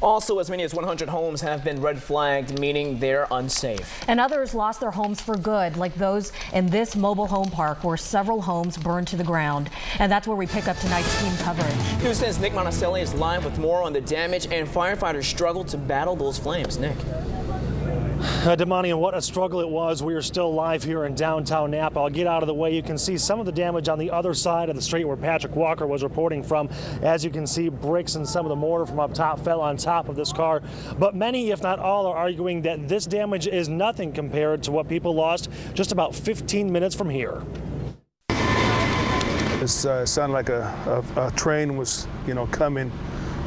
Also, as many as 100 homes have been red flagged, meaning they're unsafe. And others lost their homes for good, like those in this mobile home park where several homes burned to the ground. And that's where we pick up tonight's team coverage. Houston's Nick Monacelli is live with more on the damage, and firefighters struggle to battle those flames. Nick. Damani, and what a struggle it was. We are still live here in downtown Napa. I'll get out of the way. You can see some of the damage on the other side of the street where Patrick Walker was reporting from. As you can see, bricks and some of the mortar from up top fell on top of this car. But many, if not all, are arguing that this damage is nothing compared to what people lost just about 15 minutes from here. It sounded like a train was, coming.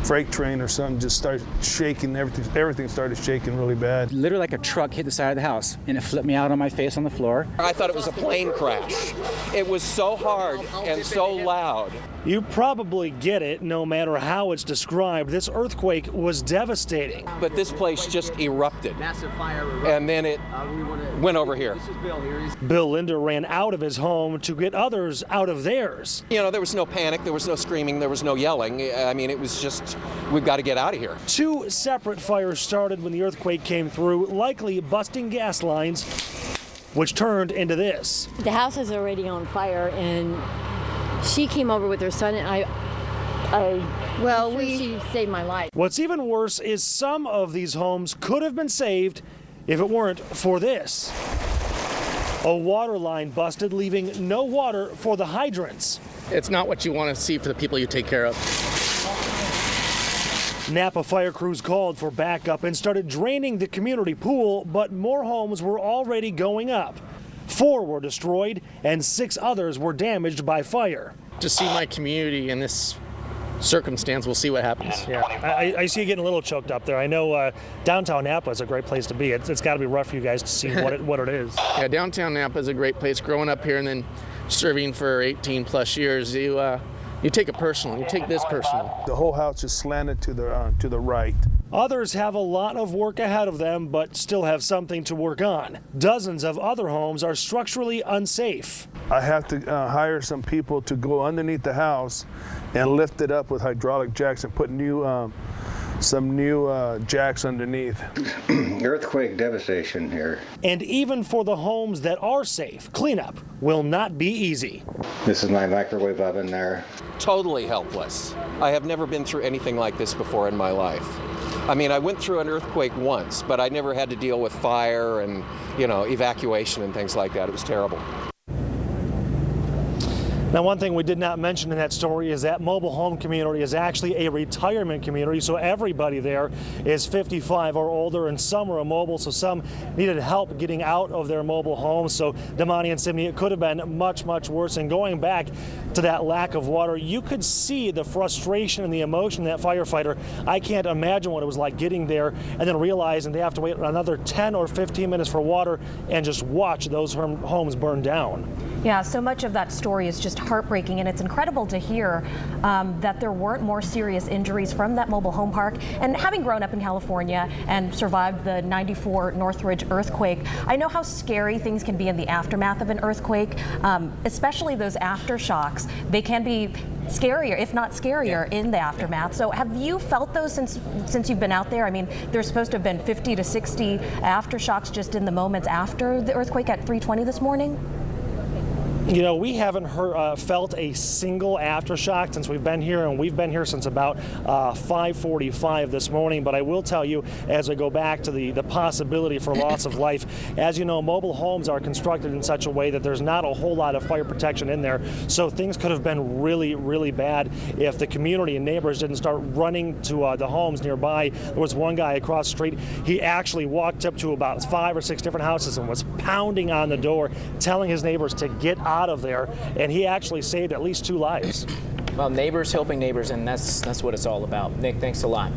Freight train or something just started shaking. Everything started shaking really bad. Literally like a truck hit the side of the house and it flipped me out on my face on the floor. I thought it was a plane crash. It was so hard and so loud. You probably get it, no matter how it's described. This earthquake was devastating. But this place just erupted. Massive fire erupted. And then it went over here. Bill Linder ran out of his home to get others out of theirs. There was no panic, there was no screaming, there was no yelling. I mean, it was just, we've got to get out of here. Two separate fires started when the earthquake came through, likely busting gas lines, which turned into this. The house is already on fire, and she came over with her son, and she saved my life. What's even worse is some of these homes could have been saved if it weren't for this. A water line busted, leaving no water for the hydrants. It's not what you want to see for the people you take care of. Napa fire crews called for backup and started draining the community pool, but more homes were already going up. 4 were destroyed and 6 others were damaged by fire. To see my community in this circumstance, we'll see what happens. Yeah, I see you getting a little choked up there. I know downtown Napa is a great place to be. It's got to be rough for you guys to see what it is. Yeah, downtown Napa is a great place. Growing up here and then serving for 18 plus years, you take it personal. You take this personal. The whole house just slanted to the right. Others have a lot of work ahead of them, but still have something to work on. Dozens of other homes are structurally unsafe. I have to hire some people to go underneath the house and lift it up with hydraulic jacks and put some new jacks underneath. Earthquake devastation here. And even for the homes that are safe, cleanup will not be easy. This is my microwave oven there. Totally helpless. I have never been through anything like this before in my life. I mean, I went through an earthquake once, but I never had to deal with fire and, evacuation and things like that. It was terrible. Now, one thing we did not mention in that story is that mobile home community is actually a retirement community, so everybody there is 55 or older, and some are immobile, so some needed help getting out of their mobile homes. So, Damani and Sydney, it could have been much, much worse. And going back to that lack of water, you could see the frustration and the emotion of that firefighter. I can't imagine what it was like getting there and then realizing they have to wait another 10 or 15 minutes for water and just watch those homes burn down. Yeah, so much of that story is just heartbreaking, and it's incredible to hear that there weren't more serious injuries from that mobile home park. And having grown up in California and survived the '94 Northridge earthquake, I know how scary things can be in the aftermath of an earthquake, especially those aftershocks. They can be scarier, if not scarier, in the aftermath. So have you felt those since you've been out there? I mean, there's supposed to have been 50 to 60 aftershocks just in the moments after the earthquake at 3:20 this morning. We haven't felt a single aftershock since we've been here, and we've been here since about 5:45 this morning. But I will tell you, as we go back to the possibility for loss of life, as you know, mobile homes are constructed in such a way that there's not a whole lot of fire protection in there. So things could have been really, really bad if the community and neighbors didn't start running to the homes nearby. There was one guy across the street. He actually walked up to about 5 or 6 different houses and was pounding on the door, telling his neighbors to get out of there, and he actually saved at least 2 lives. Well, neighbors helping neighbors, and that's what it's all about. Nick, thanks a lot.